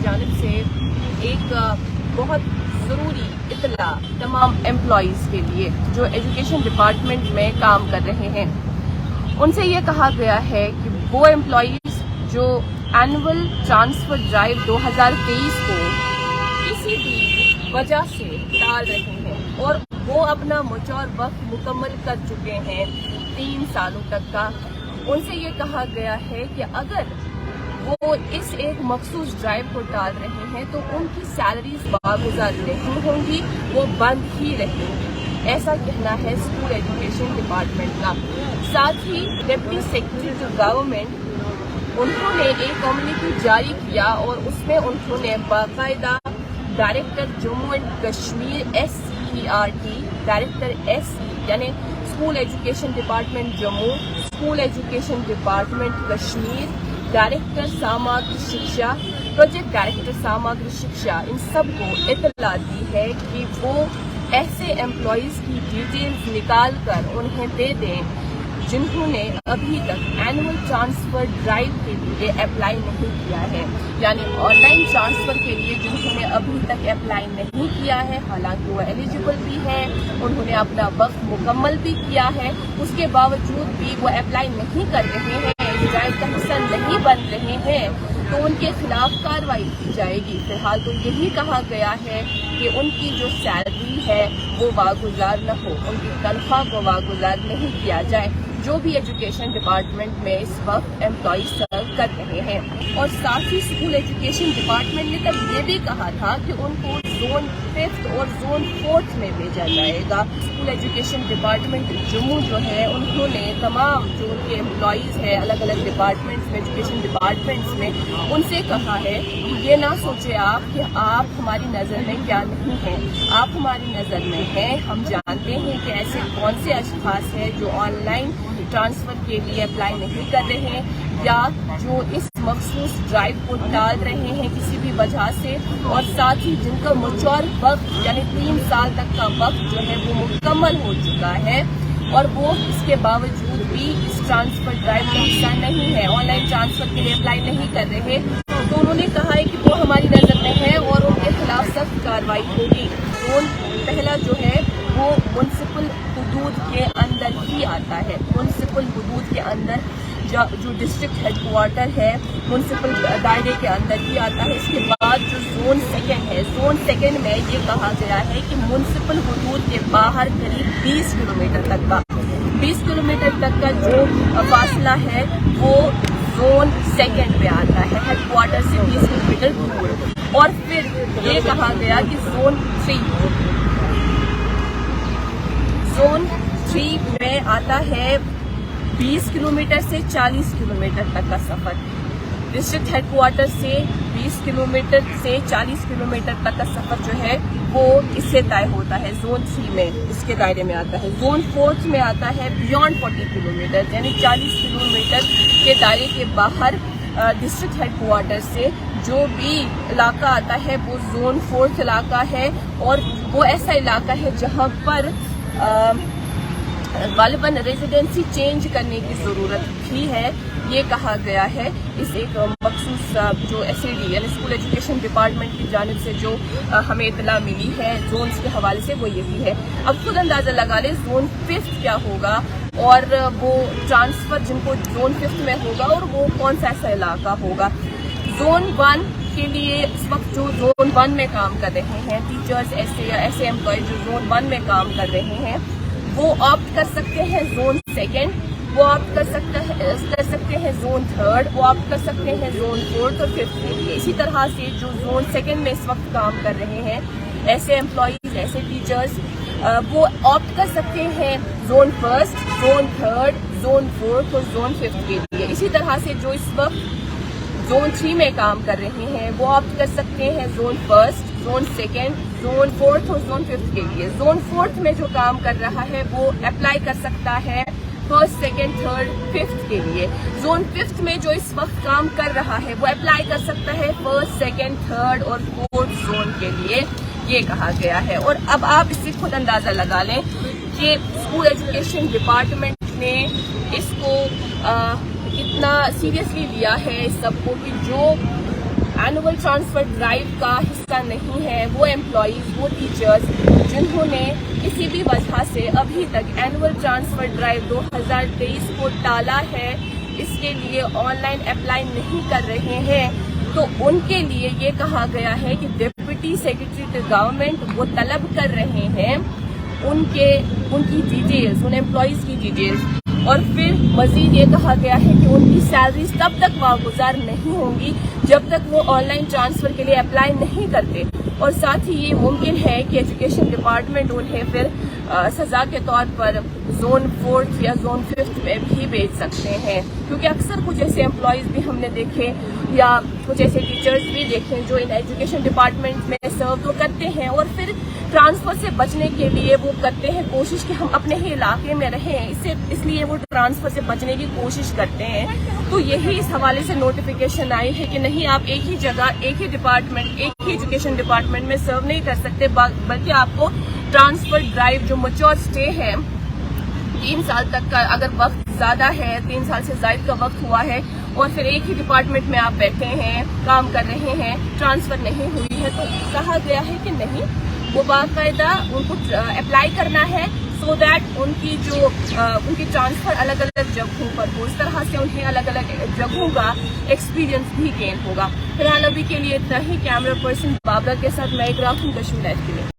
جانب سے ایک بہت ضروری اطلاع تمام امپلائیز کے لیے جو ایجوکیشن ڈپارٹمنٹ میں کام کر رہے ہیں. ان سے یہ کہا گیا ہے کہ وہ امپلائیز جو اینول ٹرانسفر ڈرائیو 2023 کو کسی بھی وجہ سے ٹال رہے ہیں اور وہ اپنا مچور وقت مکمل کر چکے ہیں 3 سالوں تک کا، ان سے یہ کہا گیا ہے کہ اگر وہ اس ایک مخصوص ڈرائیو کو ٹال رہے ہیں تو ان کی سیلریز واگزار نہیں ہوں گی، وہ بند ہی رہیں گی. ایسا کہنا ہے اسکول ایجوکیشن ڈپارٹمنٹ کا. ساتھ ہی ڈپٹی سیکرٹری ٹو گورنمنٹ انہوں نے ایک کمیونیکے جاری کیا اور اس میں انہوں نے باقاعدہ director Jammu and Kashmir SCERT، director SE یعنی school education department Jammu, school education department Kashmir, director Samagra Shiksha, project director Samagra Shiksha, ان سب کو اطلاع دی ہے کہ وہ ایسے امپلائیز کی ڈیٹیلز نکال کر انہیں دے دیں جنہوں نے ابھی تک اینول ٹرانسفر ڈرائیو کے لیے اپلائی نہیں کیا ہے، یعنی آن لائن ٹرانسفر کے لیے جنہوں نے ابھی تک اپلائی نہیں کیا ہے، حالانکہ وہ ایلیجیبل بھی ہے، انہوں نے اپنا وقت مکمل بھی کیا ہے، اس کے باوجود بھی وہ اپلائی نہیں کر رہے ہیں، اس ڈرائیو کا حصہ نہیں بن رہے ہیں، تو ان کے خلاف کارروائی کی جائے گی. فی الحال تو یہی کہا گیا ہے کہ ان کی جو سیلری ہے وہ واگزار نہ ہو، ان کی تنخواہ کو واگزار نہیں کیا جائے، جو بھی ایجوکیشن ڈپارٹمنٹ میں اس وقت امپلائیز سرو کر رہے ہیں. اور ساتھ ہی اسکول ایجوکیشن ڈپارٹمنٹ نے تب یہ بھی کہا تھا کہ ان کو زون 5 اور زون 4 میں بھیجا جائے گا. اسکول ایجوکیشن ڈپارٹمنٹ جموں جو ہے انہوں نے تمام جو ان کے امپلائیز ہیں الگ الگ ڈپارٹمنٹس میں، ایجوکیشن ڈپارٹمنٹس میں، ان سے کہا ہے کہ یہ نہ سوچے آپ کہ آپ ہماری نظر میں کیا نہیں ہیں، آپ ہماری نظر میں ہیں. ہم جانتے ہیں کہ ایسے کون سے اشخاص ہیں جو آن لائن ٹرانسفر کے لیے اپلائی نہیں کر رہے ہیں یا جو اس مخصوص ڈرائیو کو ٹال رہے ہیں کسی بھی وجہ سے، اور ساتھ ہی جن کا مچور وقت یعنی 3 سال تک کا وقت جو ہے وہ مکمل ہو چکا ہے اور وہ اس کے باوجود بھی اس ٹرانسفر ڈرائیو کا حصہ نہیں ہے، آن لائن ٹرانسفر کے لیے اپلائی نہیں کر رہے. تو انہوں نے کہا ہے کہ وہ ہماری نظر میں ہے اور ان کے خلاف سخت کارروائی ہوگی. زون پہلا جو ہے وہ منسپل حدود کے اندر ہی آتا ہے، منسپل حدود کے اندر جو ڈسٹرکٹ ہیڈ کوارٹر ہے منسپل دائرے کے اندر ہی آتا ہے. اس کے بعد جو زون 2 ہے، زون 2 میں یہ کہا گیا ہے کہ منسپل حدود کے باہر قریب 20 کلومیٹر تک کا جو فاصلہ ہے وہ زون 2 میں آتا ہے، ہیڈ کوارٹر سے 20 کلومیٹر دور. اور پھر یہ کہا گیا کہ زون 3 میں آتا ہے 20 کلومیٹر سے 40 کلومیٹر تک کا سفر. ڈسٹرکٹ ہیڈ کوارٹر سے 20 کلومیٹر سے 40 کلومیٹر تک کا سفر جو ہے وہ اس سے طے ہوتا ہے. زون 3 میں اس کے دائرے میں آتا ہے. زون 4 میں آتا ہے بیانڈ 40 کلومیٹر یعنی 40 کلومیٹر کے دائرے کے باہر ڈسٹرکٹ ہیڈ کوارٹر سے جو بھی علاقہ آتا ہے وہ زون 4 علاقہ ہے، اور وہ ایسا علاقہ ہے جہاں پر غالباً ریزیڈنسی چینج کرنے کی ضرورت بھی ہے. یہ کہا گیا ہے اس ایک مخصوص جو SAD یعنی اسکول ایجوکیشن ڈپارٹمنٹ کی جانب سے جو ہمیں اطلاع ملی ہے زونز کے حوالے سے وہ یہی ہے. اب خود اندازہ لگا لیں زون 5 کیا ہوگا اور وہ ٹرانسفر جن کو زون 5 میں ہوگا اور وہ کون سا ایسا علاقہ ہوگا. زون 1 کے لیے اس وقت جو زون 1 میں کام کر رہے ہیں ٹیچرز ایسے امپلائیز جو زون 1 میں کام کر رہے ہیں وہ آپٹ کر سکتے ہیں زون 2، وہ آپٹ کر سکتے ہیں زون 3، وہ آپٹ کر سکتے ہیں زون 4 اور 5 کے لیے. اسی طرح سے جو زون 2 میں اس وقت کام کر رہے ہیں ایسے امپلائیز ایسے ٹیچرز وہ آپٹ کر سکتے ہیں زون 1، زون 3، زون 4 اور زون 5 کے لیے. اسی طرح سے جو اس وقت زون 3 میں کام کر رہے ہیں وہ آپٹ کر سکتے ہیں زون 1، زون 2، زون 4 اور زون 5 کے لیے. زون 4 میں جو کام کر رہا ہے وہ اپلائی کر سکتا ہے 1st، 2nd، 3rd، 5th کے لیے. زون 5 میں جو اس وقت کام کر رہا ہے وہ اپلائی کر سکتا ہے 1st، 2nd، 3rd اور 4th زون کے لیے. یہ کہا گیا ہے. اور اب آپ اس سے خود اندازہ لگا لیں کہ اسکول ایجوکیشن ڈپارٹمنٹ نے اس کو کتنا سیریسلی لیا ہے اس سب کو، کہ جو اینول ٹرانسفر ڈرائیو کا حصہ نہیں ہیں وہ امپلائیز، وہ ٹیچرز جنہوں نے کسی بھی وجہ سے ابھی تک اینول ٹرانسفر ڈرائیو 2023 کو ٹالا ہے، اس کے لیے آن لائن اپلائی نہیں کر رہے ہیں، تو ان کے لیے یہ کہا گیا ہے کہ ڈپٹی سیکرٹری گورنمنٹ وہ طلب کر رہے ہیں ان کی ڈیٹیلز، ان امپلائیز کی ڈیٹیلز، اور پھر مزید یہ کہا گیا ہے کہ ان کی سیلریز تب تک واگزار نہیں ہوں گی جب تک وہ آن لائن ٹرانسفر کے لیے اپلائی نہیں کرتے، اور ساتھ ہی یہ ممکن ہے کہ ایجوکیشن ڈپارٹمنٹ انہیں پھر سزا کے طور پر زون 4 یا زون 5 میں بھی بھیج سکتے ہیں، کیونکہ اکثر کچھ ایسے امپلائیز بھی ہم نے دیکھے یا کچھ ایسے ٹیچرز بھی دیکھے جو ان ایجوکیشن ڈپارٹمنٹ میں سرو تو کرتے ہیں اور پھر ٹرانسفر سے بچنے کے لیے وہ کرتے ہیں کوشش کہ ہم اپنے ہی علاقے میں رہیں، اس لیے وہ ٹرانسفر سے بچنے کی کوشش کرتے ہیں۔ تو یہی اس حوالے سے نوٹیفیکیشن آئی ہے کہ نہیں، آپ ایک ہی جگہ، ایک ہی ڈپارٹمنٹ، ایک ہی ایجوکیشن ڈپارٹمنٹ میں سرو نہیں کر سکتے، بلکہ آپ کو ٹرانسفر ڈرائیو جو میچور اسٹے ہے 3 سال تک کا، اگر وقت زیادہ ہے، 3 سال سے زائد کا وقت ہوا ہے اور پھر ایک ہی ڈپارٹمنٹ میں آپ بیٹھے ہیں، کام کر رہے ہیں، ٹرانسفر نہیں ہوئی ہے، تو کہا گیا ہے کہ نہیں، وہ باقاعدہ ان کو اپلائی کرنا ہے سو دیٹ ان کی ٹرانسفر الگ الگ جگہوں پر ہو، اس طرح سے انہیں الگ الگ جگہوں کا ایکسپیرینس بھی گین ہوگا۔ فی الحال ابھی کے لیے اتنا ہی۔ کیمرہ پرسن بابر کے ساتھ میں اقرا ہوں، کشمیر لائف کے لیے۔